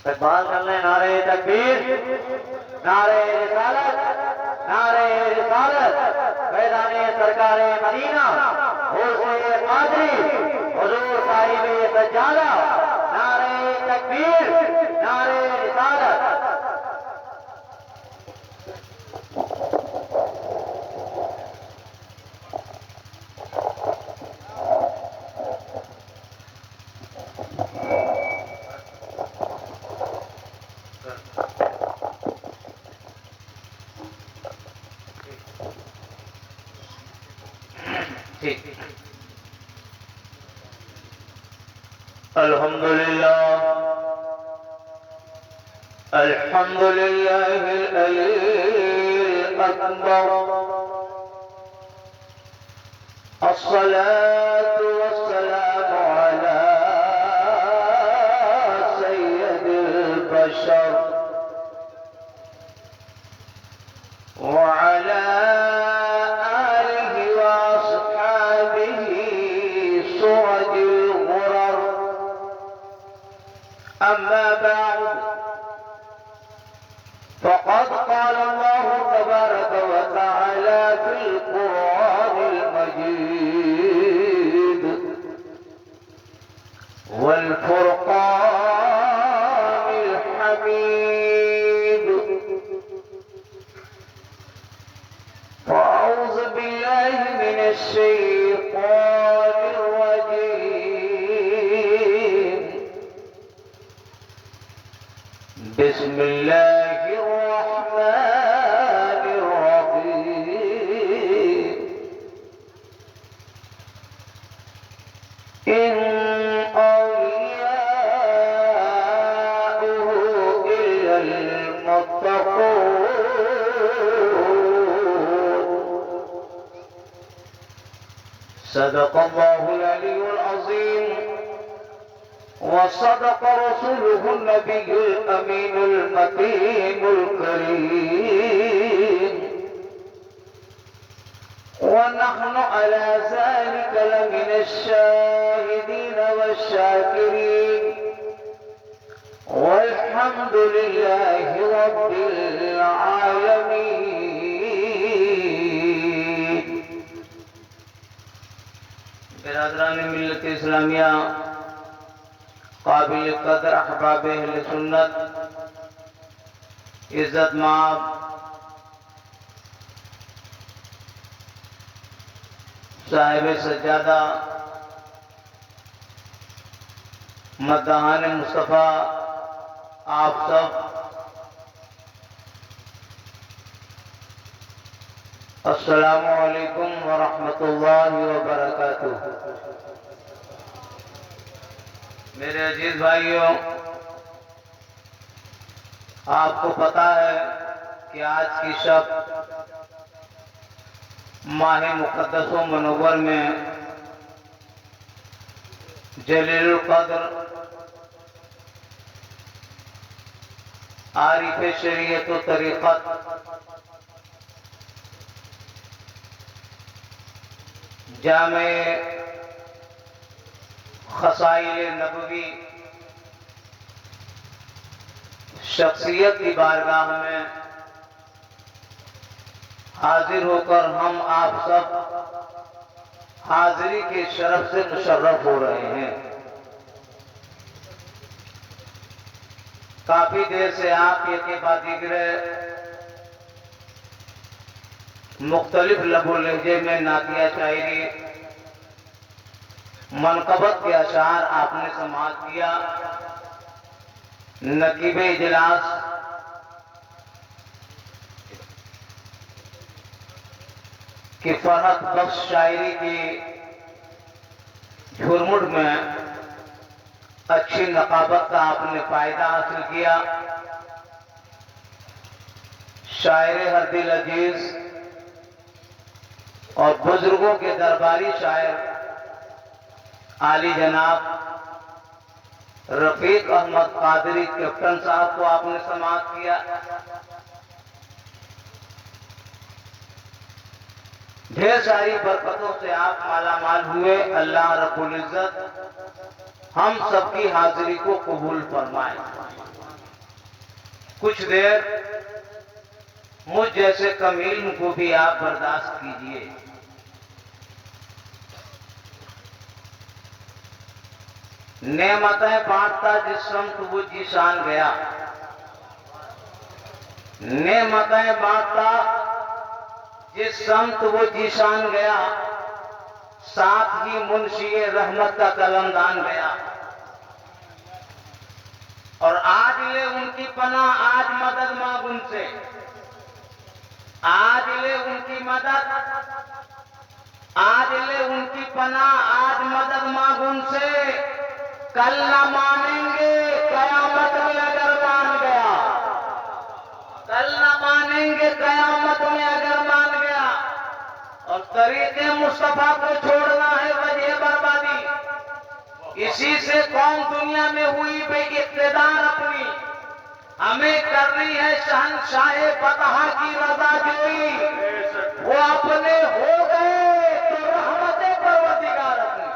इकबाल कर ले नारे तकबीर, नारे रिसालत, नारे रिसालत, मैदाने सरकारे मदीना, होशे कादरी, हुजूर साहिबे सज्जादा, नारे तकबीर, नारे रिसालत। अल्हम्दुलिल्लाह, अल्हम्दुलिल्लाहिल अलील अकबर, अस्सलातु वस्सलामु अला सय्यदिल बशर व अला आलिहि व अस्हाबिहि सुरजिल गुरर। अम्मा बाद, फक़द क़ाल अल्लाहु तबारक व तआला फ़िल क़ुरआनिल मजीद वल फ़ुरक़ानिल हमीद। फ़अऊज़ु बिल्लाहि मिनश शैतानिर रजीम। बिस्मिल्लाहिर रहमानिर रहीम। इन औलियाउहु इल्लल मुत्तक़ून। सदक़ल्लाहुल अलीयुल अज़ीम वसदक़ रसूलुहुन नबियुल अमीनुल मतीनुल करीम। वनहनु अला ज़ालिका लमिनश शाहिदीन वश्शाकिरीन वल्हम्दुलिल्लाहि रब्बिल आलमीन। बिरादरान मिल्लत इस्लामिया, काबिल कदर अहबाब अहले सुन्नत, इज्जत माब साहिब सज्जादा, मद्दाहान मुस्तफ़ा, आप सब अस्सलामु अलैकुम व रहमतुल्लाहि व बरकातुहू। मेरे अजीज भाइयों, आपको पता है कि आज की शब माह मुक़द्दस व मुनव्वर में जलीलुल क़द्र आरिफ शरीयत व तरीक़त जामे खसाइल नबवी शख्सियत की बारगाह में हाजिर होकर हम आप सब हाजिरी के शरफ से मुशर्रफ हो रहे हैं। काफी देर से आप के बाद दिगरे मुख्तलिफ लबो लहजे में नातिया शायरी, मनकबत के अशार आपने समाअत किया। नकीब इजलास की फरहत बख्श शायरी की झुरमुट में अच्छी नकाबत का आपने फायदा हासिल किया। शायर हर दिल अजीज और बुजुर्गों के दरबारी शायर आली जनाब रफीक अहमद कादरी कैप्टन साहब को आपने समाअत किया। ढेर सारी बरकतों से आप मालामाल हुए। अल्लाह रब्बुल इज्जत हम सबकी हाजिरी को कबूल फरमाए। कुछ देर मुझ जैसे कमील को भी आप बर्दाश्त कीजिए। नेमतें बांटता जिस संत वो जीशान गया, नेमतें बांटता जिस संत वो जीशान गया, साथ ही मुंशी रहमत का कलमदान गया। और आज ले उनकी पनाह, आज मदद मांग उनसे, आज ले उनकी मदद, आज ले उनकी पनाह, आज मदद मांग उनसे। कल न मानेंगे कयामत में अगर मान गया, कल न मानेंगे कयामत में अगर मान गया। और तरीके मुस्तफा को छोड़ना है वजह बर्बादी। इसी से कौम दुनिया में हुई बेइख्तियार अपनी, हमें करनी है शहंशाहे बतहा की रजा जोई। वो अपने हो गए तो रहमते परवरदिगार अपनी,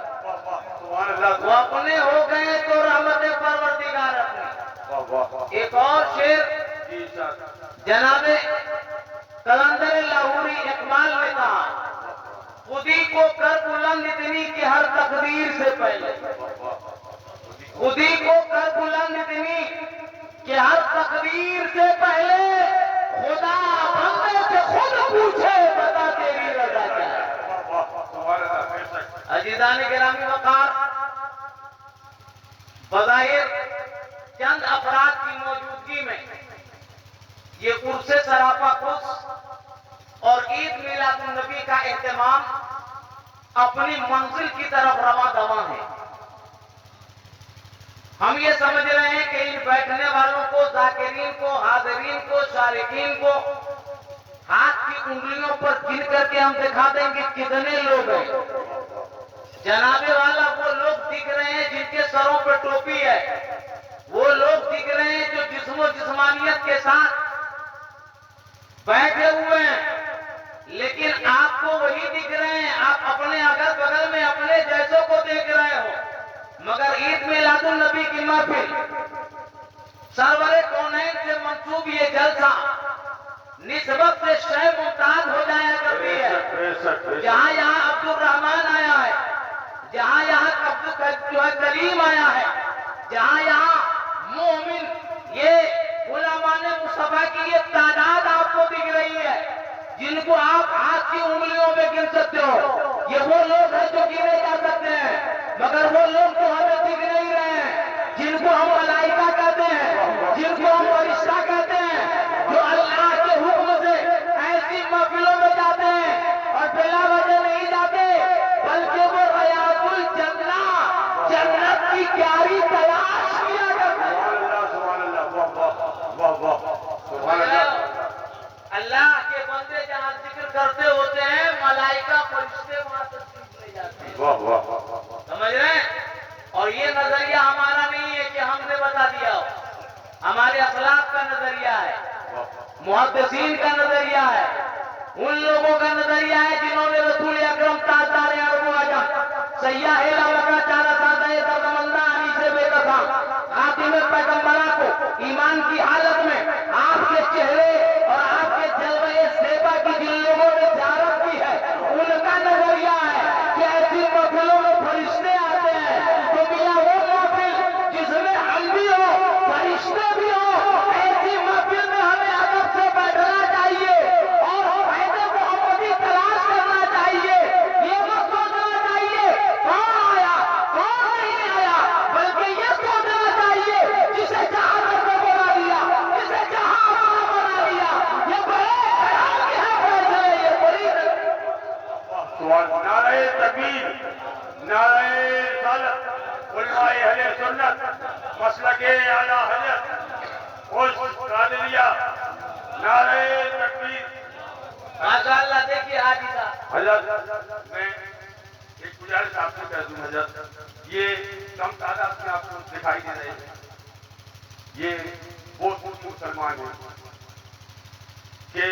वो अपने हो गए तो रहमते परवरदिगार अपनी। एक और शेर जनाबे कलंदर लाहौरी इकबाल ने कहा, खुदी को कर बुलंद इतनी कि हर तकदीर से पहले, खुदी को कर बुलंद इतनी कि हर तकदीर से पहले खुदा बंदे से खुद पूछे बता तेरी रजा क्या है। अजीजान गिरामी वकार, बज़ाहिर चंद अफराद की मौजूदगी में ये उर्से सरापा कुछ और ईद मिलादुन नबी का एहतमाम अपनी मंजिल की तरफ रवा दवा है। हम ये समझ रहे हैं कि इन बैठने वालों को, जाकिरीन को, हाज़रीन को, शारिकीन को हाथ की उंगलियों पर गिन करके हम दिखा देंगे कितने लोग हैं। जनाबे वाला वो लोग दिख रहे हैं जिनके सरों पर टोपी है, वो लोग दिख रहे हैं जो जिस्मो जिस्मानियत के साथ बैठे हुए हैं, लेकिन आपको वही दिख रहे हैं, आप अपने अगल बगल में अपने जैसों को देख रहे हो। मगर ईद मिलादुन नबी की महफिल, सरवरे कौनैन से मंसूब ये जलसा निस्बत से शय मुमताज हो जाया करती है। जहां यहाँ अब्दुल रहमान आया है, जहां यहाँ जो है करीम आया है, जहां यहाँ मोमिन ये गुलामाने मुस्तफा की ये तादाद आपको दिख रही है, जिनको आप हाथ की उंगलियों में गिन सकते हो। ये वो लोग हैं जो गिने जा सकते हैं, मगर वो लोग तो हमें दिख नहीं रहे हैं, जिनको हम मलाइका कहते हैं, जिनको हम फरिश्ता कहते हैं, जो अल्लाह के हुक्म से ऐसी महफिलों में जाते हैं और बिला वजह नहीं जाते, बल्कि वो रयाजुल जन्ना, जन्नत की क्यारी तलाश किया करते हैं। अल्लाह के बंदे जहाँ जिक्र करते होते हैं, मलाइका फरिश्ते वहां तशरीफ ले जाते हैं। समझ रहे हैं? और ये नजरिया हमारा नहीं है कि हमने बता दिया हो, हमारे अखलाक का नजरिया है, मुहद्दिसीन का नजरिया है, उन लोगों का नजरिया है जिन्होंने रसूल अकरम ताजदार अरब आजम सैयाह लावका चारा सादाए दर्दमंदा अनी से बेकसा खातिमे पैगंबरा को ईमान की हालत में आपके चेहरे और आपके जलवे सेवा की जिन लोगों ने ज़ियारत की है, उनका नजरिया है कि ऐसी महफिलों में फरिश्ते आते हैं। तो मियां वो महफिल जिसमें हम भी हो, फरिश्ते भी हो, ऐसी महफिल में हमें अदब से बैठना चाहिए और फायदे मोहम्मदी तलाश करना चाहिए। ये मत सोचना चाहिए कौन आया कौन नहीं आया, बल्कि ये सोचना चाहिए जिसे जहां ने बना लिया, जिसे जहां बना लिया, ये बड़े ख्याल के हैं फैसले, ये बड़ी नारे तकबीर, नारे रिसालत, उलमाए अहले सुन्नत, मसलके आला हजरत, उस कादरिया, नारे तकबीर। माशाअल्लाह। देखिए हाजी साहब, हजरत मैं एक गुजारिश आपसे कह दूं, हजरत ये कम तादाद में आपको दिखाई दे रहे हैं, ये वो मुसलमान हैं कि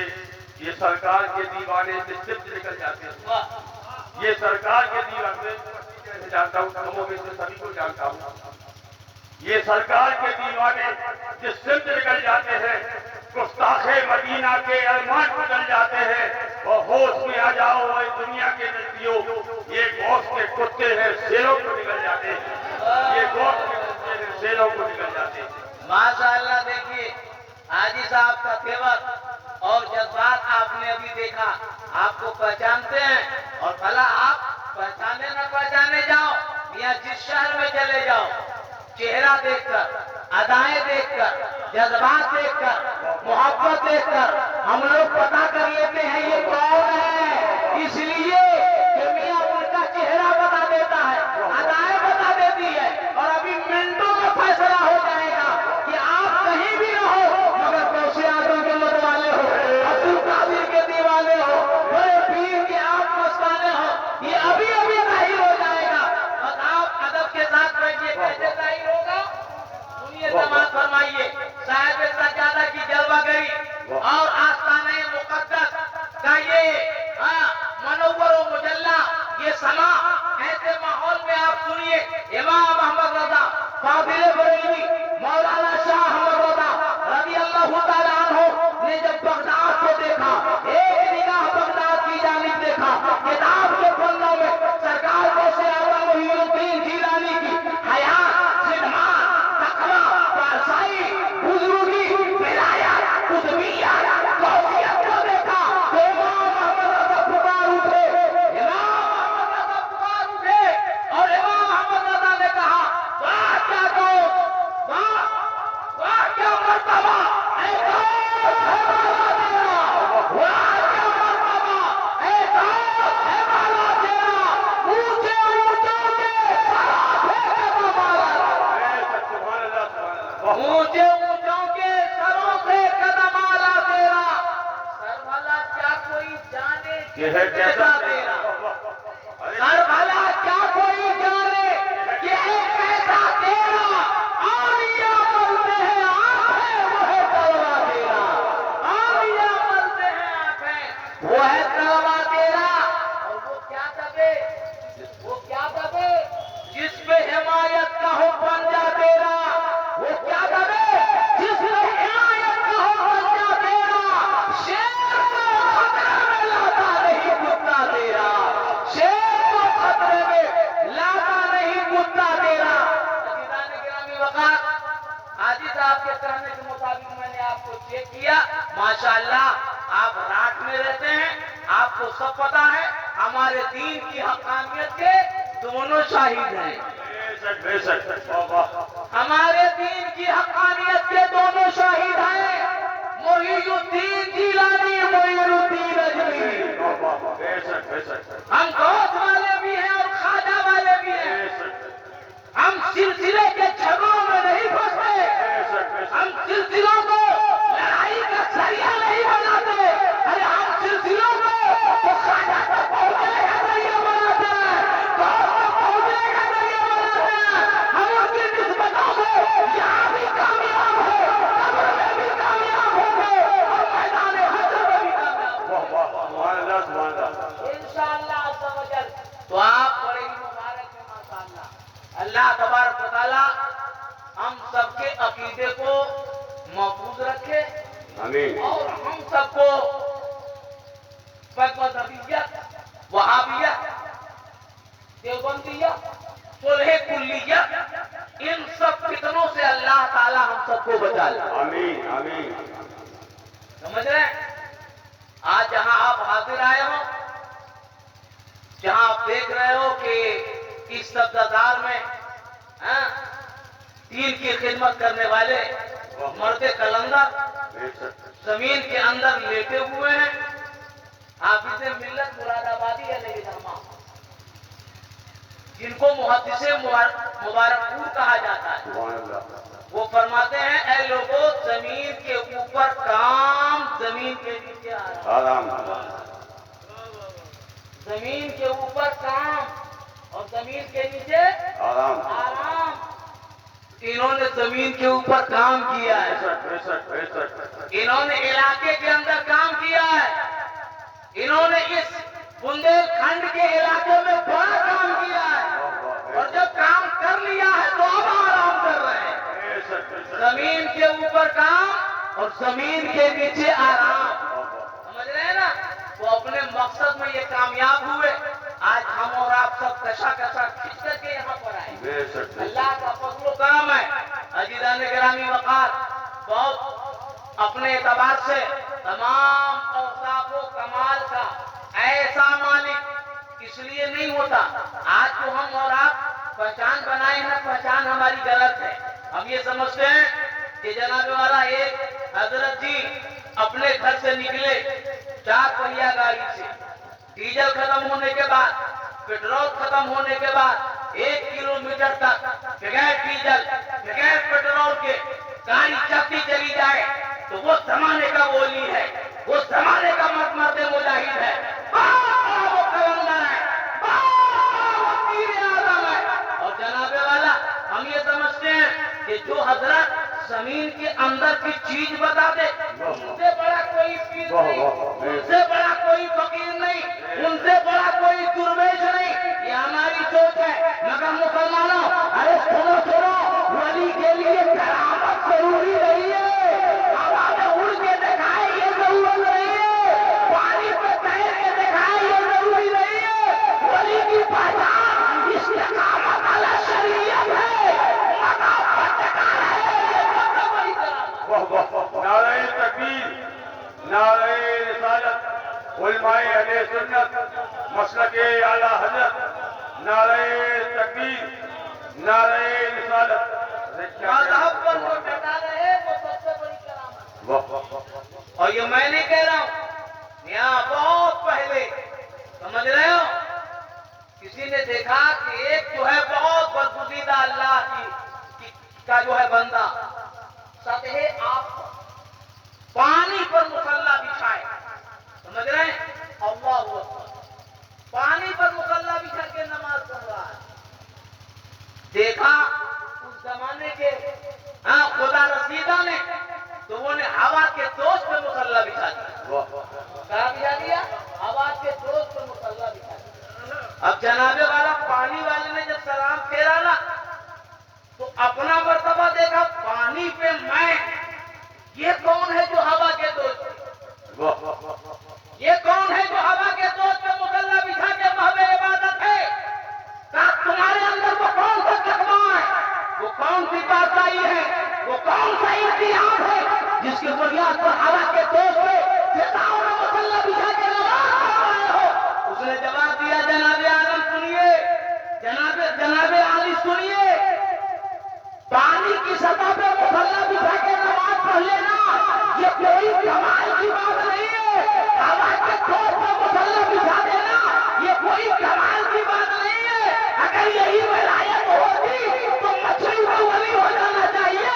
ये सरकार के दीवाने से सिर्फ निकल जाते हैं। ये सरकार के दीवाने से जानता हूँ, कमों में से सभी को जानता हूँ। ये सरकार के दीवाने जिस सिमत निकल जाते हैं, गुस्ताखे मदीना के अरमान बदल जाते हैं, और होश में आ जाओ वही दुनिया के नजरियों, ये गोश्त के कुत्ते हैं शेरों को निकल जाते हैं, ये गोश्त के कुत्ते हैं शेरों को निकल जाते हैं। माशाअल्लाह। देखिए हाजी साहब का तेवर और जज्बात आपने अभी देखा, आपको पहचानते हैं, और भला आप पहचाने न पहचाने जाओ या जिस शहर में चले जाओ, चेहरा देखकर, अदाएं देखकर, जज्बात देखकर, मोहब्बत देखकर हम लोग पता कर लेते हैं ये कौन है, इसलिए कि मियां उनका चेहरा बता देता है, अदाएं बता देती है, और अभी मिनटों में फैसला हो जाएगा कि आप कहीं भी रहो मगर गौसे आजम के मत वाले हो, अब्दुल कादिर के दीवाने हो, बड़े पीर के आप मस्ताने हो, ये अभी अभी जाहिर हो जाएगा। बस आप अदब के साथ बैठिए, कैसे जाहिर होगा सुनिए, समाज फरमाइए। साहिब सज्जादा की जलवागरी और आस्ताने मुकद्दस का ये मनोवर व मुजल्ला, ये समा, ऐसे माहौल में आप सुनिए इमाम अहमद रजा फादिल बरेलवी मौलाना शाह अहमद रजा रज़ी अल्लाह तआला अन्हु ने जब बगदाद को देखा, एक निगाह बगदाद की जानिब देखा, किताब के पन्नों में सरकार को से आलम मोहिउद्दीन जिलानी की हयात, खिदमत, तकवा, पारसाई, बुजुर्गी, विलायत, कुतुबिया, गौसियत को देखा तो इमाम अहमद रजा पुकार उठे, इमाम अहमद रजा पुकार उठे, और इमाम अहमद रजा ने कहा, वाह क्या कहो, वाह वाह क्या मर्तबा, ऐ गौस है वाला तेरा, वाह क्या मर्तबा, ऐ गौस है वाला तेरा, ऊंचे ऊंचों के सरों से कदम आला, ऊंचे ऊंचों के सरों से कदम आला तेरा, सर भला क्या कोई जाने ये है कैसा तेरा, सर भला क्या कोई जाने कि है कैसा तेरा, आलिया मलते हैं आंखें वो है तलवा तेरा, आलिया मलते हैं आंखें वो है तलवा तेरा, और वो क्या दबे जिस पे हिमायत का हो पंजा तेरा, वो क्या दबे जिस पे हिमायत का हो पंजा तेरा, शेर को खतरे में लाता नहीं कुत्ता तेरा, शेर को खतरे में लाता नहीं कुत्ता तेरा। अजीज़ान गिरामी वक़ार, हाजी साहब के कहने के मुताबिक मैंने आपको चेक किया, माशाअल्लाह आप रात में रहते हैं, आपको सब पता है, हमारे दीन की हक़ानियत के दोनों शाहिद हैं, बेशक बेशक, वाह हमारे दीन की हक़ानियत के दोनों शाहिद हैं, मोहिउद्दीन जिलानी, मोइनुद्दीन अजमेरी, वाह, बेशक बेशक, हम गौस वाले भी हैं और ख्वाजा वाले भी हैं, हम सिलसिले के झगड़ों में नहीं फंसते, हम सिलसिलों को लड़ाई का जरिया नहीं बनाते, अरे हम सिलसिलों को तो ख्वाजा तक पहुंचने का जरिया बनाते हैं, गौस तक पहुंचने का जरिया बनाते हैं, हम उनकी निस्बतों को यहाँ भी कामयाब हो, कब्र में भी कामयाब होंगे और मैदान हश्र में भी कामयाब होंगे। वाह वाह, सुभान अल्लाह सुभान अल्लाह। इंशाअल्लाह अज़्ज़ा वजल। तो आप बड़े ही मुबारक हैं माशाअल्लाह। अल्लाह तबारक व तआला हम सबके अकीदे को महफूज रखे, आमीन। और हम सबको मज़हबियत, वहाबियत, देवबंदियत, सुलह कुल्लियत, इन सब फितनों से अल्लाह ताला हम सबको बचा ले। आमीन आमीन। समझ रहे हैं? आज जहां आप हाजिर आए हो, जहां आप देख रहे हो कि इस सब्जादार में दीन की खिदमत करने वाले मर्द कलंदर जमीन के अंदर लेटे हुए हैं, हाफिज़े मिल्लत मुरादाबादी अलैहिर्रहमा, जिनको मुहद्दिसे मुबारकपुर कहा जाता है, सुभान अल्लाह। वो फरमाते हैं, ऐ लोगों, जमीन के ऊपर काम, जमीन के नीचे आराम, जमीन के ऊपर काम और जमीन के नीचे आराम। आराम। इन्होंने जमीन के ऊपर काम किया है, बेशक बेशक, इन्होंने इलाके के अंदर काम किया है, इन्होंने इस बुंदेलखंड के इलाके में बड़ा काम किया है, और जब काम कर लिया है तो अब आराम कर रहे हैं। ऊपर काम और जमीन के नीचे आराम। समझ रहे हैं ना? वो अपने मकसद में ये कामयाब हुए। आज हम और आप सब कशा कशा खींच करके यहाँ पर आए। अल्लाह का फजल करम है। अजीज़ान गिरामी वक़ार, बहुत अपने एतबार से तमाम औसाफो कमाल का ऐसा मालिक इसलिए नहीं होता। आज तो हम और आप पहचान बनाए हैं, पहचान हमारी गलत है। हम ये समझते हैं कि जनाब वाला एक हजरत जी अपने घर से निकले 4 पहिया गाड़ी से, डीजल खत्म होने के बाद, पेट्रोल खत्म होने के बाद 1 किलोमीटर तक बगैर डीजल बगैर पेट्रोल के गाड़ी चलती चली जाए तो वो जमाने का वली है, वो जमाने का मर्द मुजाहिद है, वो कलंदर है, वो पीर आज़म है। और जनाबे वाला हम ये समझते हैं कि जो हजरत जमीन के अंदर की चीज बता दे, उनसे बड़ा कोई पीर नहीं, उनसे बड़ा कोई फकीर नहीं, उनसे बड़ा कोई दुर्वेश नहीं। ये हमारी सोच है। मगर मुसलमानों, अरे सुनो सुनो, वली के लिए करामत जरूरी नहीं है। हवा में उड़ के दिखाए ये जरूरत नहीं है, पानी पे तैर के दिखाए ये जरूरी नहीं है। वली की पहचान इस्तिकामत अला शरीयत है, मकाम पर टिका रहे, ये सबसे बड़ी करामत। नारे तकबीर, नारे रिसालत, उलमाए अहले सुन्नत, मसलके आला हजरत, नारे तकबीर, नारे रिसालत। मजहब पर जो डटा रहे वो सबसे बड़ी करामत। और ये मैं नहीं कह रहा हूं, यहाँ बहुत पहले, समझ रहे हो, किसी ने देखा कि एक जो है बहुत बदगुजीदा अल्लाह का जो है बंदा सतहे आप पानी पर मुसल्ला बिछाए, समझ रहे हैं, अल्लाह हू अकबर, पानी पर मुसल्ला बिछा के नमाज पढ़ रहा है। देखा उस जमाने के खुदा रसीदा ने, तो वो ने हवा के दोस्त पे मुसल्ला बिछा दिया। क्या बिछा दिया? हवा के दोस्त पे मुसल्ला बिछा दिया। अब जनाबे वाला पानी वाले ने जब सलाम फेरा ना, तो अपना मर्तबा देखा, पानी पे मैं, ये कौन है जो हवा के दोस्त, ये कौन है जो हवा के दोस्त पे मुसल्ला बिछा के महवे इबादत है? क्या तुम्हारे अंदर वो कौन सा जज्बा है, वो कौन सी बादशाही है, वो कौन सा इम्तियाज है जिसकी बुनियाद पर हवा के दोस्त पे फिजाओं में मुसल्ला बिछा के नमाज पढ़ रहे हो? उसने जवाब दिया, जनाबे आलम सुनिए, जनाबे आली सुनिए, पानी की सतह पे मुसल्ला बिछा के नमाज पढ़ लेना ये कोई कमाल की बात नहीं है। हवा के दोस्त पे मुसल्ला बिछा देना ये कोई कमाल की बात नहीं है। अगर यही विलायत होती तो मछली का वली हो जाना चाहिए,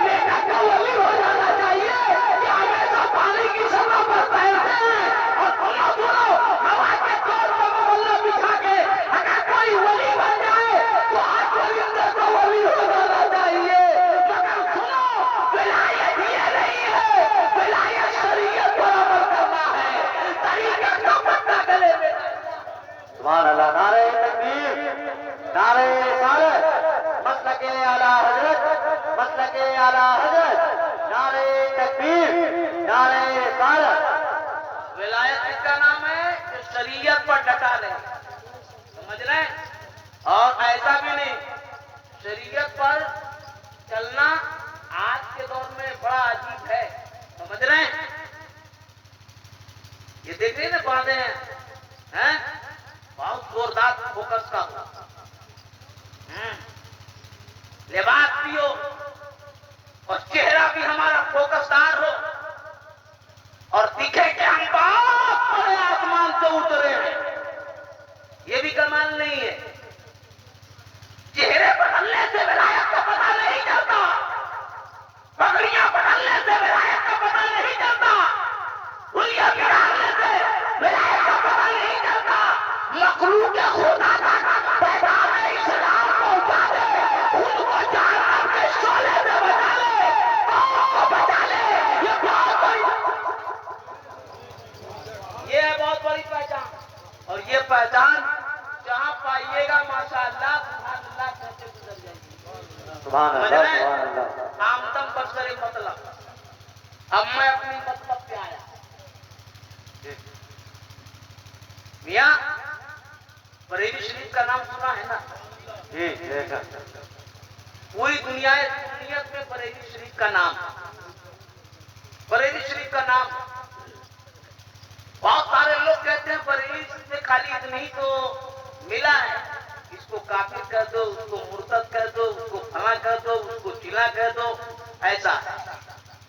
मेढक का वली हो जाना चाहिए, कि हमेशा पानी की सतह पर तैरते हैं। और सुनो सुनो, हवा के दोस्त पे मुसल्ला बिछा के अगर कोई वली बन जाए तो हर परिंदे का वली हो जाना चाहिए। मगर सुनो, विलायत ये नहीं है, विलायत शरीयत पर अमल करना है, तरीका का पत्ता गले में। सुभान अल्लाह। नारे तकबीर, नारे रिसालत, मसलके आला हजरत, मसलके आला हजरत, नारे तकबीर, नारे रिसालत। विलायत इसका नाम है जो शरीयत पर डटा रहे, समझ रहे हैं? और ऐसा भी नहीं, शरीयत पर चलना आज के दौर में बड़ा अजीब है, समझ रहे हैं? ये देख रहे हैं ना बातें हैं, बहुत जोरदार फोकस का हो, लिबास भी हो और चेहरा भी हमारा फोकसदार हो और दिखे कि हम बहुत बड़े आसमान से उतरे हैं, ये भी कमाल नहीं है। चेहरे बदलने से विलायत का पता नहीं चलता, पगड़ियां बदलने से विलायत का पता नहीं चलता, उंगलियां गिराने से विलायत का पता नहीं चलता। मखलूक खुदा का पैगाम इस्लाम पहुंचा दे, उनको जहन्नम के शोले से बचा ले, कौमों को बचा ले। ये है बहुत बड़ी पहचान। और ये पहचान जहाँ पाइएगा माशाअल्लाह सुभान अल्लाह कहते गुजर जाएगी। सुभान अल्लाह, सुभान अल्लाह। आमदम बस करे मतलब। अब मैं अपनी मतलब पे आया। मियां बरेली शरीफ का नाम सुना है ना? जी देखा। पूरी दुनिया में बरेली शरीफ का नाम, बरेली शरीफ का नाम। बहुत सारे लोग कहते हैं बरेली से खाली इतना ही तो मिला है, इसको काफिर कर दो, उसको मुर्तद कर दो, उसको फला कर दो, उसको चिला कर दो, ऐसा।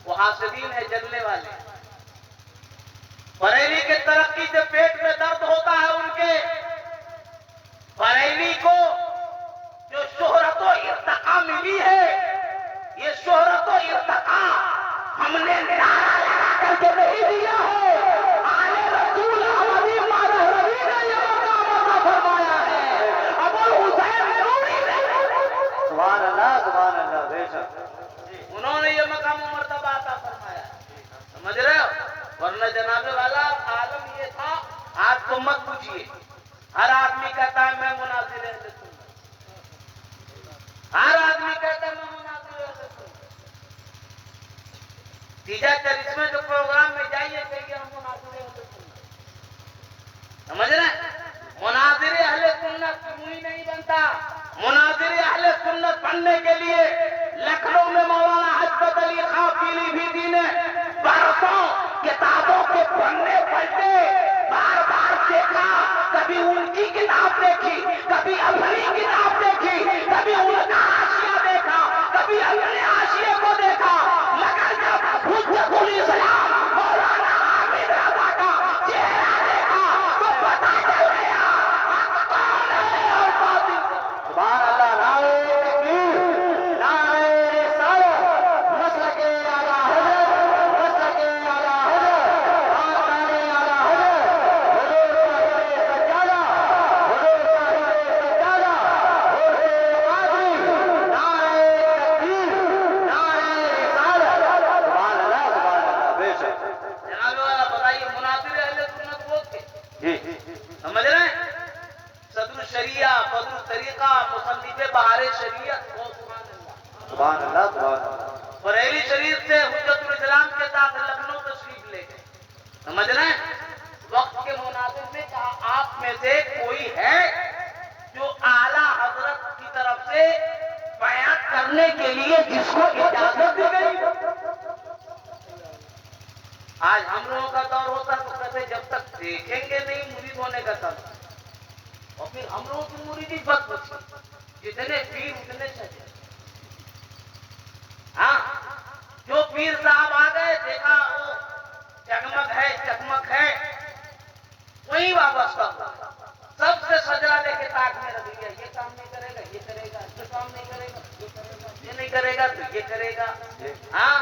वो हासिदीन है, जलने वाले। बरेली के तरक्की से पेट में दर्द होता है उनके। बरेली को जो शोहरत और इर्तका मिली है, ये शोहरत और इर्तका हमने नारा लगा करके नहीं दिया है। आले रसूल अहमदी मारहरवी ने ये मकाम फरमाया है। अबुल हुसैन नूरी ने, सुभान अल्लाह बेशक, उन्होंने ये मकाम मर्तबा अता फरमाया। समझ रहे हो? वरना जनाबे वाला आलम ये था। आज तो मत पूछिए, हर आदमी कहता है मैं मुनाजिर अहले सुन्नत, हर आदमी कहता है मैं मुनाजिर अहले सुन्नत। तीजा चरिश्मे के प्रोग्राम में जाइए, कहिए हम मुनाजिर अहले सुन्नत। समझ रहे? मुनाजिर अहले सुन्नत क्यों ही नहीं बनता? मुनाजिर अहले सुन्नत बनने के लिए लखनऊ में मौलाना हजरत अली खां पीलीभीती ने बरसों किताबों के पन्ने पलटे, बार बार देखा। कभी उनकी किताब देखी, कभी अपनी किताब देखी, कभी उनका हाशिया देखा, कभी अपने हाशिए को देखा। मगर जब हुज्जतुल इस्लाम मौलाना हामिद रज़ा का चेहरा देखा तो पता चल गया कौन है और बातिल कौन। सुभान अल्लाह, नारे तकबीर, नारे रिसालत, मसलके आला हज़रत, मसलके आला हज़रत, नारे आला हज़रत, हुजूर साहिब सज्जादा, हुजूर साहिब सज्जादा, हुजूर कादरी, नारे तकबीर, नारे रिसालत, सुभान अल्लाह बेशक। जनाब वाला बताइए, मुनाजिर अहले सुन्नत वो थे। जी समझ रहे हैं? सदरुल शरिया, बदरुल तरीका, मुसन्निफ़े बहारे शरीयत, ओ सुभान अल्लाह। सुभान अल्लाह, सुभान अल्लाह। बरेली शरीफ से हुज्जतुल इस्लाम के साथ लखनऊ तशरीफ ले गए। समझ रहे हैं? वक्त के मुनाजिर ने कहा आप में से कोई है जो आला हजरत की तरफ से बयान करने के लिए जिसको इजाजत दी गई। आज हम लोगों का दौर होता तो कहते जब तक देखेंगे नहीं मुरीद होने का दौर। और फिर हम लोगों की मुरीदी बस बची, जितने पीर उतने सजे। हाँ, जो पीर साहब आ गए, देखा वो चकमक है, वही वापस हुआ। सबसे सजरा लेके ताक में रख दिया, ये काम नहीं करेगा, ये करेगा, ये काम नहीं करेगा, ये करेगा, ये नहीं करेगा तो ये करेगा। हाँ,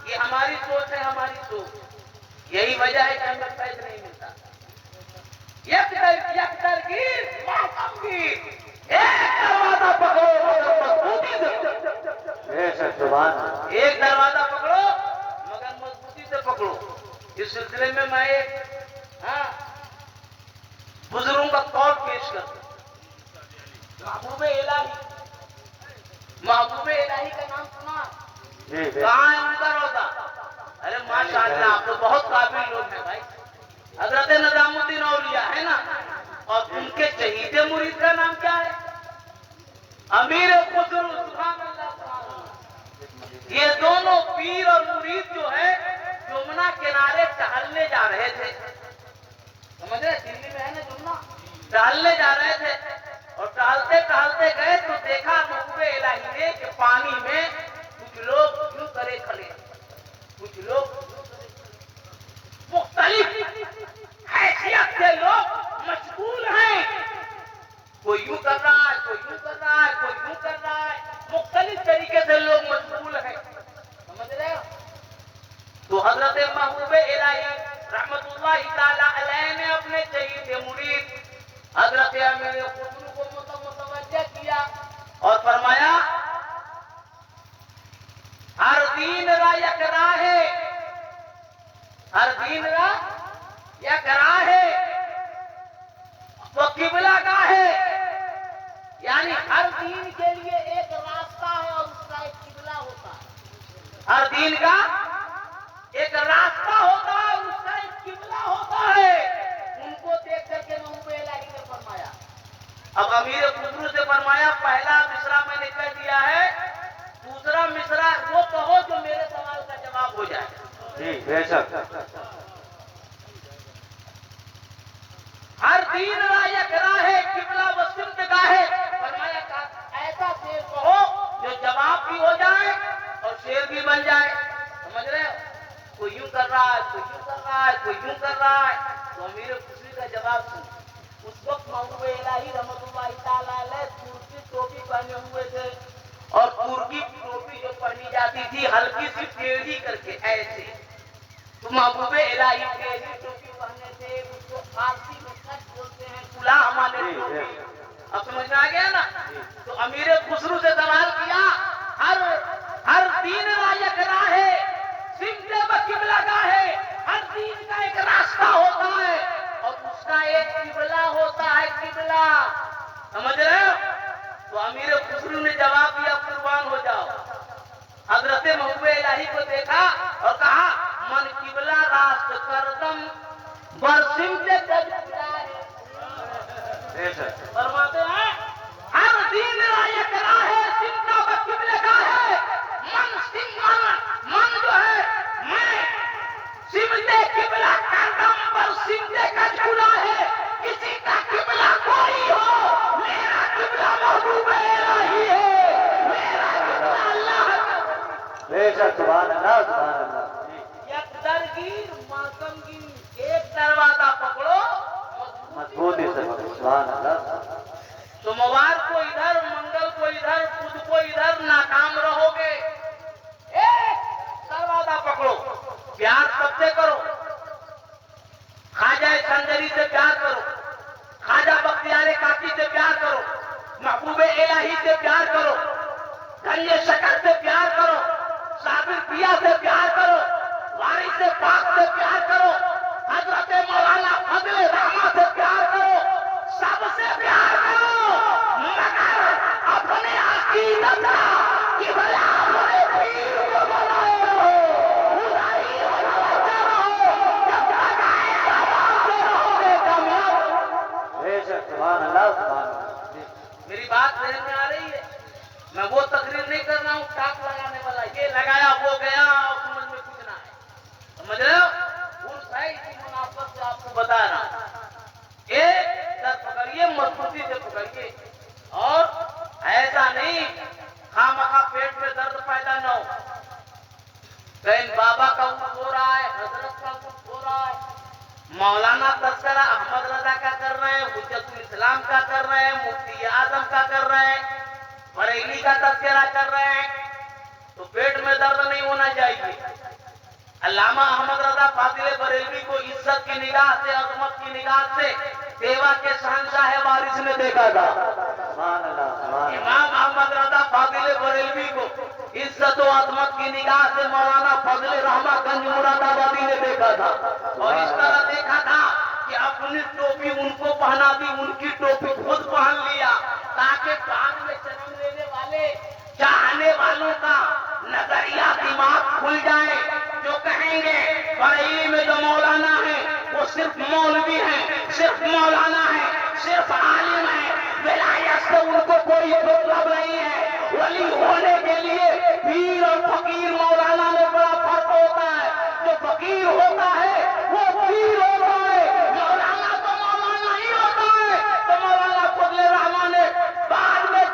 ये हमारी सोच है, हमारी सोच। यही वजह है कि हमें फैज नहीं मिलता। एक दरवाजा पकड़ो मगर मजबूती से, बेशक, सुभान। एक दरवाजा पकड़ो मगर मजबूती से पकड़ो। इस सिलसिले में मैं एक बुजुर्गों का कौल पेश कर दूं। महबूब इलाही का नाम सुना? जी कहाँ है उनका रोजा? अरे माशाअल्लाह, आप तो बहुत काबिल लोग हैं भाई। हजरत निजामुद्दीन औलिया है ना, और उनके शहीद मुरीद का नाम क्या है? अमीर खुसरो। सुभान अल्लाह, सुभान अल्लाह। ये दोनों पीर और मुरीद जो है यमुना किनारे टहलने जा रहे थे। समझ रहे? दिल्ली में है ना यमुना, टहलने जा रहे थे और टहलते टहलते गए तो देखा महबूब इलाही ने कि पानी में कुछ लोग यूं करे खड़े, कुछ लोग मुख्तलिफ हैसियत से लोग मशगूल हैं। कोई यूं कर रहा है, कोई यूं कर रहा है, कोई यूं कर रहा है, मुख्तलिफ तरीके से लोग मशगूल हैं। समझ रहे हो? तो हजरत महबूब इलाही रहमतुल्लाहि ताला अलैह ने अपने शहीद मुरीद हजरत अमीर खुसरो को मुतवज्जह किया और फरमाया हर दीन रा यकरा है, हर दीन रा यकरा है, वो किबला का है। यानी हर दीन के लिए एक रास्ता है और उसका एक किबला होता है। हर दीन का एक रास्ता होता है, उसका एक किबला होता है। उनको देख करके महबूब इलाही ने फरमाया। अब अमीर खुसरू से फरमाया, पहला मिसरा मैंने कह दिया है, दूसरा मिसरा वो कहो जो मेरे सवाल का जवाब हो जाए। जी बेशक। हर दीन रायक राहे किबला व सिमत गाहे। फरमाया ऐसा शेर कहो जो जवाब भी हो जाए और शेर भी बन जाए। समझ रहे हो? कोई यूं कर रहा है, कोई यूं कर रहा है, कोई यूं कर रहा है, तो अमीर खुशी का जवाब सुन। उस वक्त महबूब इलाही रहमतुल्लाह ताला अलैह तुर्की टोपी पहने हुए थे, और तुर्की टोपी जो पहनी जाती थी हल्की सी टेढ़ी करके ऐसे, तो महबूब इलाही टेढ़ी टोपी पहने थे। उसको फारसी में सच बोलते हैं कुला हमारे टोपी। अब समझ में आ गया ना? तो अमीर खुसरू से सवाल किया, हर दीन रायक राहे सिमते व किबला गाहे। हर दीन का एक रास्ता होता है और उसका एक किबला होता है, किबला। समझ रहे हो? तो अमीर खुसरू ने जवाब दिया, कुर्बान हो जाओ। हजरत महबूब इलाही को देखा और कहा, मन किबला रास्त करदम बरसिम से फरमाते हैं, हर दीन रायक राहे सिमता व किबले का है। मन जो है, मैं सिमते किबला करदम बरसिम का झूला है। किसी का किबला कोई हो, मेरा किबला महबूब इलाही है, मेरा किबला अल्लाह है। बेशक सुभान अल्लाह सुभान अल्लाह। एक दरगीर मातमगीर, एक दरवाजा पकड़ो मजबूती से सुभान अल्लाह। सोमवार को इधर, मंगल को इधर, बुध को इधर, नाकाम रहोगे। एक दरवाजा पकड़ो, प्यार सबसे करो। ख्वाजा संजरी से प्यार करो, ख्वाजा बख्तियार काकी से प्यार करो, महबूब इलाही से प्यार करो, गंजे शकर से प्यार करो, साबिर पिया से प्यार करो, वारिस से पाक से प्यार करो, हजरत मौलाना फजल रहमा से प्यार करो, सबसे प्यार करो, मगर अपने अकीदत की भला अपने पीर को बनाए रहो, उदारी वाला बच्चा रहो, जब तक आएगा बांधते रहोगे कामयाब। बेशक सुभान अल्लाह सुभान अल्लाह। मेरी बात समझ में आ रही है? मैं वो तकरीर नहीं कर रहा हूँ टाक लगाने वाला, ये लगाया वो गया और समझ में कुछ ना है। समझ रहे हो? उन सही की मुनाफत से आपको बता रहा हूँ। एक दर पकड़िए, मजबूती से पकड़िए, और ऐसा नहीं खामखा पेट में दर्द पैदा न हो। कहीं बाबा का कुछ हो रहा है, हजरत का कुछ हो रहा है, मौलाना तस्करा अहमद रजा का कर रहे हैं, हुज्जतुल इस्लाम का कर रहे हैं, मुफ्ती आजम का कर रहे हैं, बरेली का तस्करा कर रहे हैं, तो पेट में दर्द नहीं होना चाहिए। अल्लामा अहमद रजा फाजिल बरेलवी को इज्जत की निगाह से, अजमत की निगाह से सेवा के शहंशाह वारिस ने देखा था। सुभान अल्लाह सुभान अल्लाह। इमाम अहमद रजा फाजिल बरेलवी को इज्जत और अजमत की निगाह से मौलाना फजल रहमा गंज मुरादाबादी ने देखा था, और इस तरह देखा था कि अपनी टोपी उनको पहना दी, उनकी टोपी खुद पहन लिया, ताकि बाद में जन्म लेने वाले चाहने वालों का नजरिया दिमाग खुल जाए, जो कहेंगे बरेली में जो मौलाना है वो सिर्फ मौलवी है, सिर्फ मौलाना है, सिर्फ आलिम है, विलायत से उनको कोई मतलब नहीं है। वली होने के लिए पीर और फकीर मौलाना में बड़ा फर्क होता है। जो फकीर होता है वो पीर होता है, मौलाना तो मौलाना ही होता है। तो मौलाना फजल रहमान ने बाद में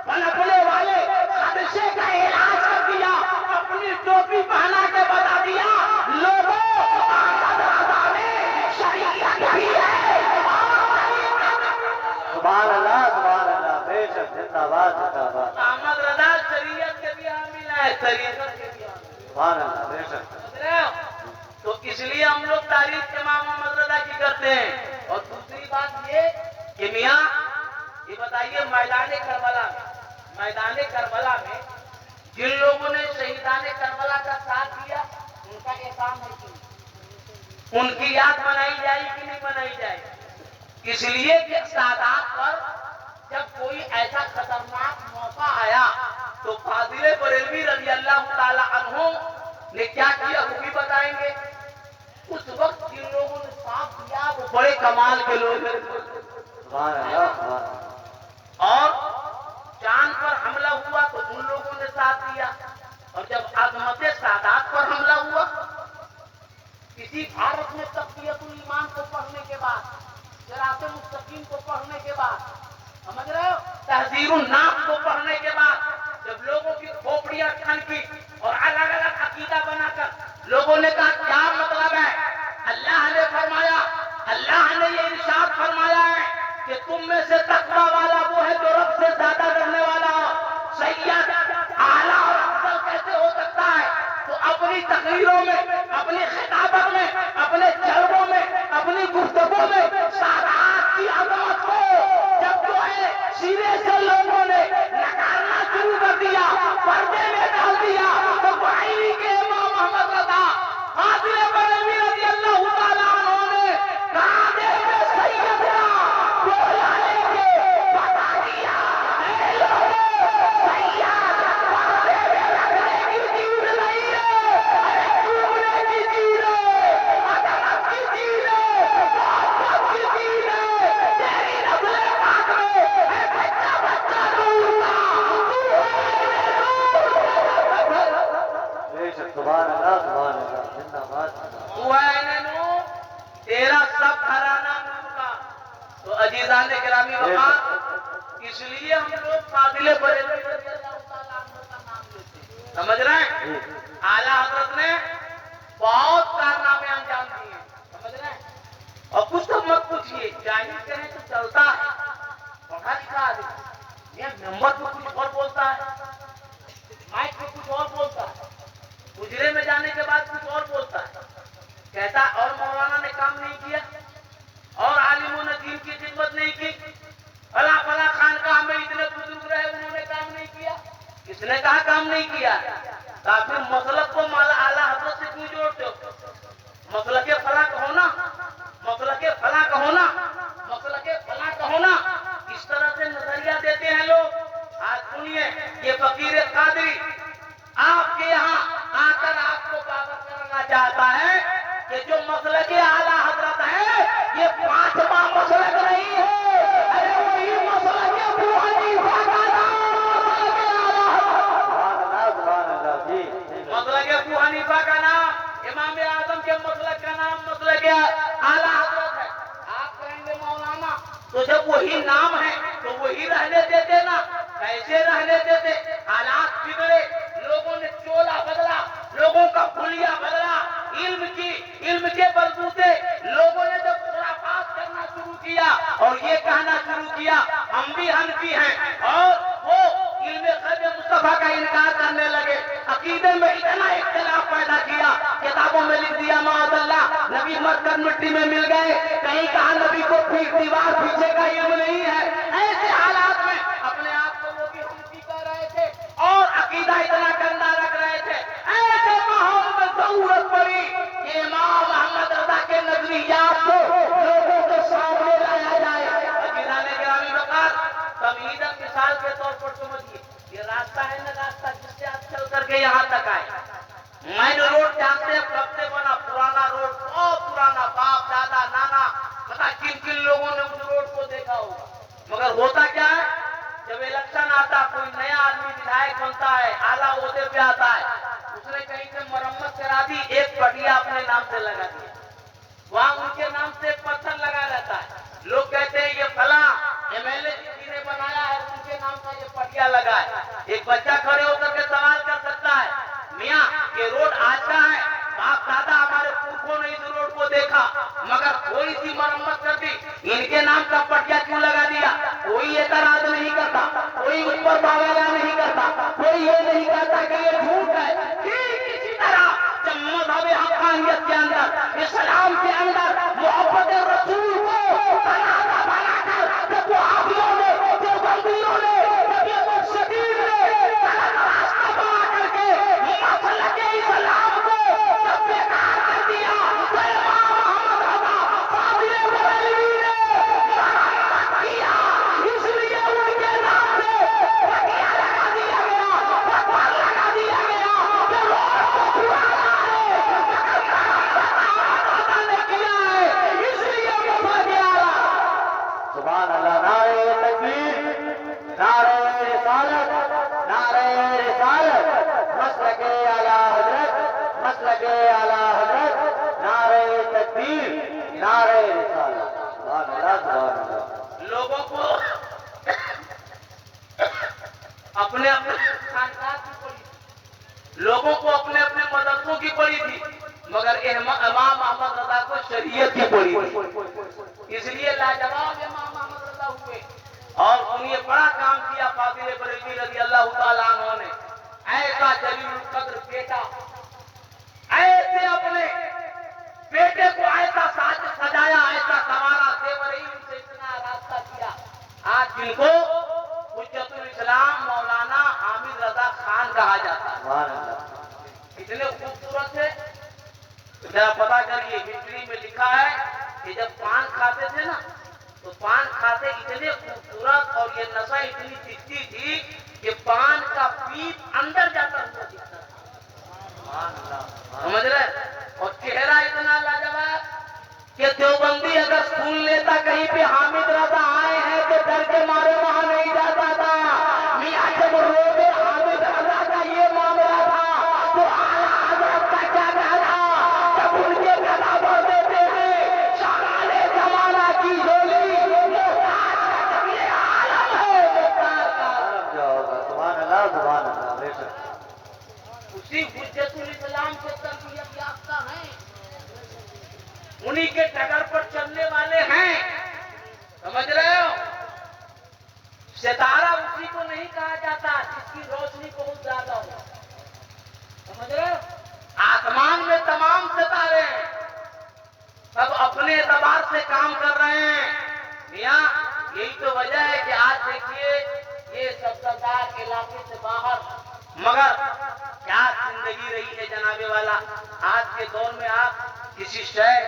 पनपने वाले हादसे का इलाज कर दिया, अपनी टोपी पहना के बता दिया, लोगों शरीयत भी है। सुभान अल्लाह सुभान अल्लाह। बेशक जिंदाबाद जिंदाबाद। अहमद रजा शरीयत के भी हामिल है, शरीयत के भी हामिल। सुभान अल्लाह बेशक। समझ रहे हो? तो इसलिए हम लोग तारीफ इमाम अहमद रजा की करते हैं। और दूसरी बात ये कि मियाँ ये बताइए, मैदान करबला में जिन लोगों ने शहीदान करबला का साथ दिया, उनका एहसान है कि नहीं? उनकी याद मनाई जाएगी कि नहीं मनाई जाएगी? इसलिए कि सादात पर जब कोई ऐसा खतरनाक मौका आया तो फाजिल बरेलवी रजी अल्लाह ताला अन्हु ने क्या किया वो भी बताएंगे। उस वक्त जिन लोगों ने साथ दिया वो बड़े कमाल के लोग हैं। सुभान अल्लाह, सुभान अल्लाह। और चांद पर हमला हुआ तो उन लोगों ने साथ दिया। और जब अजमत सादात पर हमला हुआ, किसी भारत में तक़वियतुल ईमान को पढ़ने के बाद, सिराते मुस्तकीम को पढ़ने के बाद, समझ रहे हो, तहजीरुन नाफ को पढ़ने के बाद, जब लोगों की खोपड़ियां ठनकी और अलग अलग अकीदा बनाकर लोगों ने कहा क्या मतलब है, अल्लाह ने फरमाया, अल्लाह ने ये इरशाद फरमाया है कि तुम में से तकवा वाला वो है जो रब से ज्यादा डरने वाला हो। सैयद, आला और अफजल कैसे हो सकता है? तो अपनी तकरीरों में, अपनी खिताबत में, अपने जलवों में, अपनी गुफ्तगू में सादात की अजमत को जब जो है सिरे से लोगों ने नकारना शुरू कर दिया, पर्दे में डाल दिया, तो बुराई के इमाम मोहम्मद रज़ा हाजिर बरेलवी रज़ियल्लाहु ताला अन्हु ने कहा दे में सैयदना बोला लेके बता दिया, ऐ लोगों, सैयद पर्दे में रखने की चीज नहीं है, अरे घूमने की चीज है, अदालत की चीज है, मोहब्बत की चीज है। तेरी नस्ल पाक में है बच्चा बच्चा नूर का, बेशक, सुभान अल्लाह, सुभान अल्लाह, जिंदाबाद, जिंदाबाद। तू है इन्हें नूर, तेरा सब घराना नूर का। तो अजीजान गिरामी वफात, इसलिए हम लोग फाजिले बरेलवी रज़ियल्लाहु ताला अन्हु का नाम लेते हैं। समझ रहे हैं? आला हजरत ने बहुत कारनामे अंजाम दिए, समझ रहे हैं? और कुछ तो मत पूछिए, जाहिर करें तो चलता है, पढ़ा लिखा आदमी ये मेंबर में कुछ और बोलता है, माइक में कुछ और बोलता है, गुजरे में जाने के बाद कुछ और बोलता है, कहता और मौलाना ने काम नहीं किया, और आलिमों ने दीन की खिदमत नहीं की, फला फला खानकाह में इतने बुजुर्ग रहे उन्होंने काम नहीं किया। किसने कहा काम नहीं किया? फिर मसलक को आला हजरत से क्यों जोड़ते हो? मसलके फला कहो ना, मसलके फला कहो ना, मसलके फला कहो ना। इस तरह से नजरिया देते हैं लोग। आज सुनिए, ये फकीर कादरी आपके यहाँ आकर आपको बात करना चाहता है कि जो मसलके आला हजरत है ये पांचवा मसलक नहीं है, अरे वही मसलके अबू हनीफा का नाम मसलके आला हजरत, सुभान अल्लाह, सुभान अल्लाह। जी, जी, मसलके अबू हनीफा का नाम, इमाम आजम के मसलक का नाम मसलके आला हजरत है। आप कहेंगे मौलाना तो जब वही नाम है तो वही रहने देते ना, कैसे रहने देते? हालात बिगड़े, लोगों ने चोला बदला, लोगों का पुलिया बदला, इल्म के बलबूते लोगों ने जब खुराफात करना शुरू किया और ये कहना शुरू किया हम भी हनफी हैं, और वो इल्म ग़ैब मुस्तफा का इनकार करने लगे, अकीदे में इतना इख्तिलाफ पैदा किया, किताबों में लिख दिया माअज़ल्लाह नबी मरकर मिट्टी में मिल गए, कहीं कहा नबी को दीवार पीछे का इल्म नहीं है। ऐसे हालात में अपने आप को वो भी हनफी कह रहे थे और अकीदा इतना गंदा रख रहे थे। ऐसे माहौल में जरूरत पड़ी कि इमाम मोहम्मद रज़ा के नजरियात को लोगों के सामने लाया जाए। अजीज़ाने गिरामी वक़ात, तमहीदन मिसाल के तौर पर समझिए, ये रास्ता है ना, रास्ता जिससे आप चल करके यहाँ तक आए। मेन रोड जानते हैं कब से बना? पुराना रोड, बहुत पुराना, बाप दादा नाना पता किन किन लोगों ने उस रोड को देखा होगा। मगर होता क्या है, जब इलेक्शन आता, कोई नया आदमी विधायक बनता है, आला ओहदे पे आता है, उसने कहीं से मरम्मत करा दी, एक पटिया अपने नाम से लगा दिया, वहां उनके नाम से एक पत्थर लगा रहता है, लोग कहते हैं ये फला एमएलए जी ने बनाया है, उनके नाम का ये पटिया लगा है। एक बच्चा खड़े होकर के सवाल कर सकता है, मियाँ ये रोड आज का है, बाप दादा हमारे पुरखों ने इस रोड को देखा मगर कोई सी मरम्मत कर दी, इनके नाम का पटिया क्यों लगा दिया? कोई एतराज नहीं करता, कोई उस पर बावला नहीं करता, कोई ये नहीं कहता कि ये झूठ है। ठीक इसी तरह जब मज़हब हक़ानियत के अंदर, इस्लाम के अंदर मोहब्बत रसूल को तनाज़ा बनाकर जब वहाबियों ने, देवबंदियों ने, जब ये मुर्शिदीन ने खानकाह की पड़ी थी, लोगों को अपने अपने मदरसों की पड़ी थी, मगर इमाम अहमद रजा को शरीयत की पड़ी थी। इसलिए लाजवाब इमाम अहमद रजा हुए। और उन्हें बड़ा काम किया फाजिल बरेलवी रजी अल्लाह ताला अन्हु ने। ऐसा जलील कद्र बेटा, ऐसे अपने बेटे को ऐसा साज सजाया, ऐसा संवारा, देवरी उनसे इतना रास्ता किया। आज जिनको हुज्जतुल इस्लाम मौलाना हामिद रजा खान कहा जाता है, सुभान अल्लाह। इतने खूबसूरत थे। जरा पता करिए, हिस्ट्री में लिखा है कि जब पान खाते थे ना, तो पान खाते इतने खूबसूरत और ये नशा इतनी दिखती थी कि पान का पीप अंदर जाता हुआ दिखता था, समझ रहे? और चेहरा इतना लाजवाब कि देवबंदी अगर सुन लेता कहीं पे हामिद रजा आए हैं तो डर के मारे वहां नहीं जाता था। मियां जब रोबे हामिद रजा का ये मामला था तो आला हजरत का क्या कहना, जब उनके गला भर देते हैं शगाले जमाना की झोली, मोहताज का जब ये आलम है, मोहताज का आलम जो होगा, सुभान अल्लाह, बेशक। उसी हुज्जतुल इस्लाम के तरबियत याफ्ता हैं, उन्हीं के डगर पर चलने वाले हैं, समझ रहे हो? सितारा उसी को नहीं कहा जाता जिसकी रोशनी बहुत ज्यादा हो, समझ रहे हो? आसमान में तमाम सितारे हैं, सब अपने एतबार से काम कर रहे हैं। मियां, यही तो वजह है कि आज देखिए ये सब सरदार के इलाके से बाहर, मगर क्या जिंदगी रही है जनाबे वाला। आज के दौर में आप किसी शहर,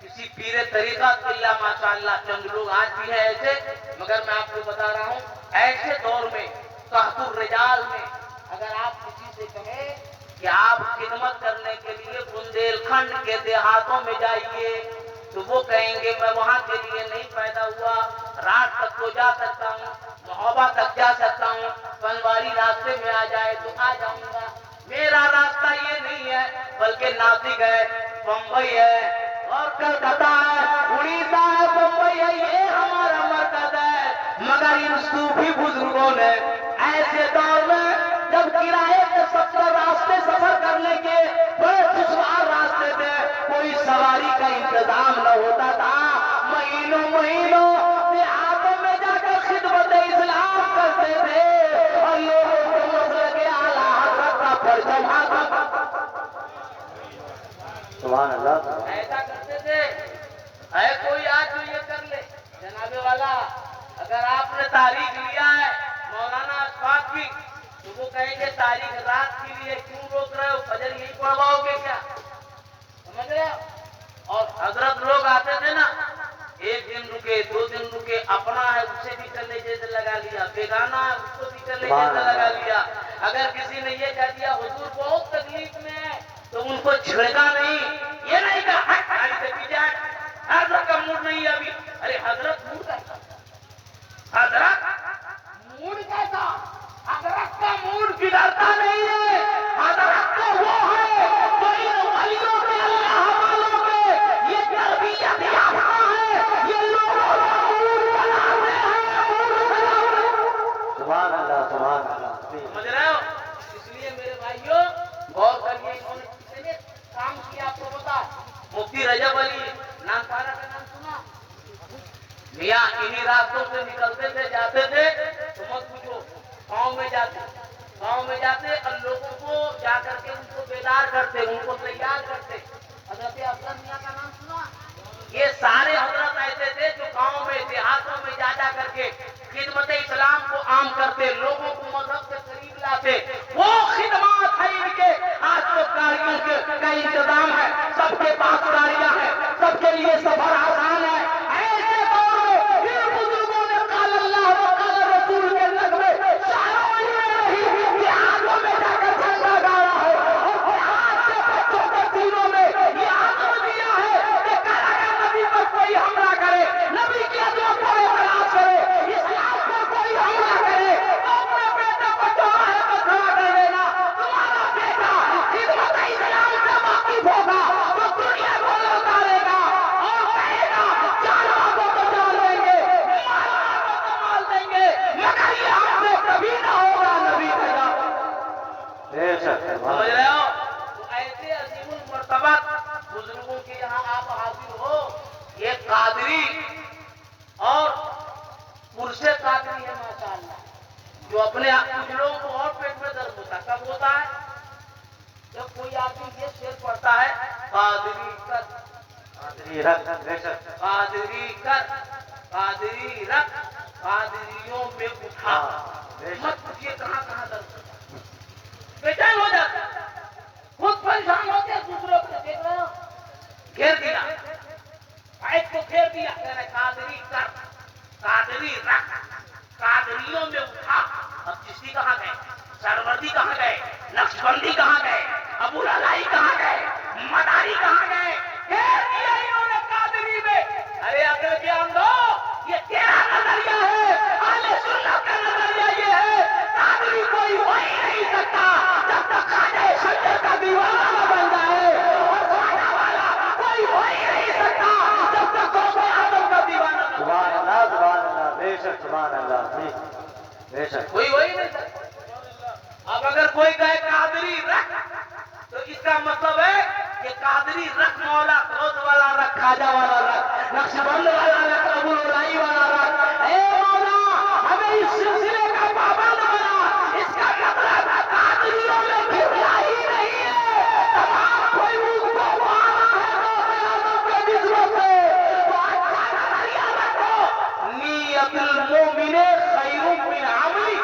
किसी पीरे तरीका किल्ला माशाअल्लाह, चंद लोग आज भी है ऐसे, मगर मैं आपको बता रहा हूँ ऐसे दौर में कहतुर रिजाल में अगर आप किसी से कहें कि आप खिदमत करने के लिए बुंदेलखंड के देहातों में जाइए, तो वो कहेंगे मैं वहां के लिए नहीं पैदा हुआ, रात तक तो जा सकता हूँ, महोबा तक जा सकता हूँ, पनवारी रास्ते में आ जाए तो आ जाऊंगा। मेरा रास्ता ये नहीं है, बल्कि नासिक है, बम्बई है और कलकत्ता है, उड़ीसा है, बम्बई है, ये हमारा मरकज है। मगर इन सूफी बुजुर्गों ने ऐसे दौर में जब किराए के 70 रास्ते सफर करने के बड़े दुश्वार रास्ते थे, कोई सवारी का इंतजाम न होता था, महीनों महीनों देहातों में जाकर खिदमत इस्लाम करते थे और लोगों को मसलक आला हज़रत का परचम हाथ, सुभान अल्लाह। ऐसा करते थे। है कोई आज जो ये कर ले जनाबे वाला, अगर आपने तारीख लिया है मौलाना अशफाक की, तो वो कहेंगे तारीख रात के लिए क्यों रोक रहे हो, फजर यही पढ़वाओगे क्या, समझ रहे हो? और हजरत लोग आते थे ना, एक दिन रुके, 2 दिन रुके, अपना है उसे भी चले जैसे लगा लिया, बेगाना है उसको भी चले जैसे लगा लिया। अगर किसी ने ये कह दिया हुजूर बहुत तकलीफ में है, तो उनको छिड़का नहीं, ये नहीं कहा गाड़ी से पीछे हजरत का मूड नहीं है अभी। अरे हजरत मूड कैसा, हजरत मूड कैसा, हजरत का मूड बिगड़ता नहीं है, हजरत तो वो है जो इन वलियों के अल्लाह वालों के ये तरबियत याफ्ता है, ये लोगों का मूड बनाते हैं, मूड बनाते हैं। सुभान अल्लाह, सुभान अल्लाह। समझ रहे हो? इसलिए मेरे भाइयों गौर करिए, इन्होंने कितने काम किया आपको पता है? मुफ्ती रजब अली नानपारा का नाम सुना? मियां इन्हीं रास्तों से निकलते थे, जाते थे, तो मत पूछो, गाँव में जाते और लोगों को जाकर के उनको बेदार करते, उनको तैयार करते। हजरत अफजल मियां का नाम सुना? ये सारे हजरत ऐसे थे जो गाँव में देहातों में जा करके खिदमत इस्लाम को आम करते, लोगों को मजहब के करीब लाते। वो खिदमत है इनके। आज तो गाड़ियों का इंतजाम है, सबके पास गाड़ियां हैं, सबके लिए सफर आसान है। ऐसे दौर में इन बुजुर्गों ने काल अल्लाह व काल रसूल के नगमे शहरों में नहीं, देहातों में बेशक समझ रहे हो? तो ऐसे अजीमुल मर्तबा बुजुर्गों के यहाँ आप हाजिर हो। ये कादरी और पुरशे कादरी है माशाअल्लाह, जो अपने आप कुछ लोगों को और पेट में दर्द होता है। कब होता है? जब कोई आदमी ये शेर पढ़ता है, कादरी कर कादरी रख बेशक कादरी कर कादरी रख कादरियों में उठा। मत पूछिए कहाँ कहाँ दर्द होता है, बेचैन हो जाता है, खुद परेशान होते हैं, दूसरों को देख रहे हो, घेर दिया, आयत को घेर दिया, कह रहे कादरी कर कादरी रख कादरियों में उठा। अब चिश्ती कहाँ गए, सरवर्दी कहाँ गए, नक्शबंदी कहाँ गए, अबुल अलाई कहाँ गए, मदारी कहाँ गए, घेर दिया इन्होंने कादरी में। अरे अकल के अंधो, ये तेरा नजरिया है, अहले सुन्नत का नजरिया ये है, कादरी कोई हो ही नहीं सकता जब तक खाने शंकर का दीवाना न बन जाए, और खाना वाला कोई हो ही नहीं सकता जब तक कौमे आदम का दीवाना न बन सुभान जाए। अल्लाह बेशक सुभान अल्लाह जी बेशक कोई हो ही नहीं सकता। अब अगर कोई कहे कादरी रख, तो इसका मतलब है कि कादरी रख मौला क्रोध वाला रख, खाजा वाला रख, नक्शबंद वाला रख, अबुल उलाई वाला रख। ए मौला हमें इस सिलसिले का पाबंद बना। इसका मतलब कादरियों में फिरना ही नहीं है, तमाम कोई मुझको माना है रोज़े आदम के निस्बत से, तो अच्छा नजरिया रखो। नियतुल मोमिने खैरुम मिन अमली,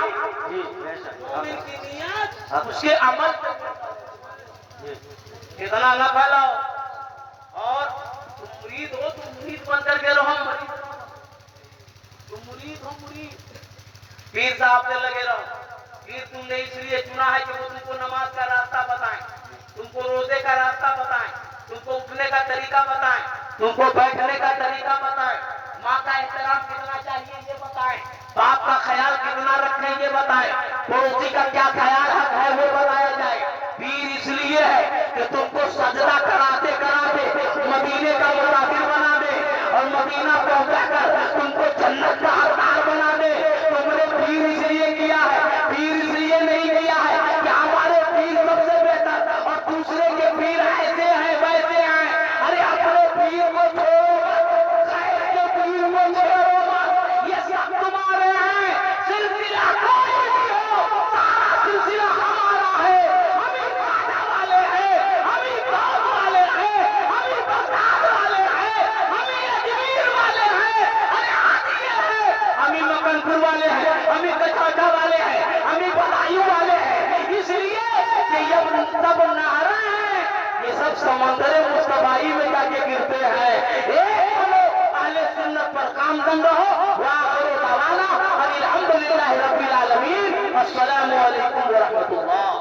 जी बेशक मोमिन की नियत उसके अमल पे जी इतना न फैलाओ। और तुम मुरीद हो, तुम मुरीद बन करके रहो, मरीद तुम मुरीद हो, मुरीद पीर साहब से लगे रहो। पीर तुमने इसलिए चुना है कि वो तुमको नमाज का रास्ता बताएं, तुमको रोजे का रास्ता बताएं, तुमको उठने का तरीका बताएं, तुमको बैठने का तरीका बताएं, माँ का एहतराम कितना चाहिए ये बताएं, बाप का ख्याल कितना रखें ये बताएं, पड़ोसी का क्या ख्याल हक है वो बताया जाए। पीर इसलिए है कि तुमको सजदा कराते कराते मदीने का मुसाफिर बना दे, और मदीना पहुंचाकर तुमको जन्नत का हकदार बना दे। तुमने पीर इसलिए किया है, पीर इसलिए नहीं किया है कि हमारे पीर सबसे बेहतर और दूसरे के पीर ऐसे हैं वैसे हैं। अरे अपने पीर को छोड़ो मत, खैर के पीर को छोड़ो मत, ये सब तुम्हारे हैं। सिलसिला कोई भी हो, सारा सिलसिला हमारा है। हम ही खाजा वाले हैं, हम ही गौस वाले हैं, हम ही बगदाद वाले हैं, हम ही अजमेर वाले हैं, अरे आदिये हैं, हम ही मकनपुर वाले हैं, हम ही कचौटा वाले हैं, हम ही बदायूं वाले हैं। इसलिए कि ये सब नहरें हैं, ये सब समंदर मुस्तफाई में जाके गिरते हैं। एक बनो, अहले सुन्नत पर कामदम रहो। व आखिर दवाना अनिल हम्दुलिल्लाहि रब्बिल आलमीन। अस्सलामु अलैकुम व रहमतुल्लाह।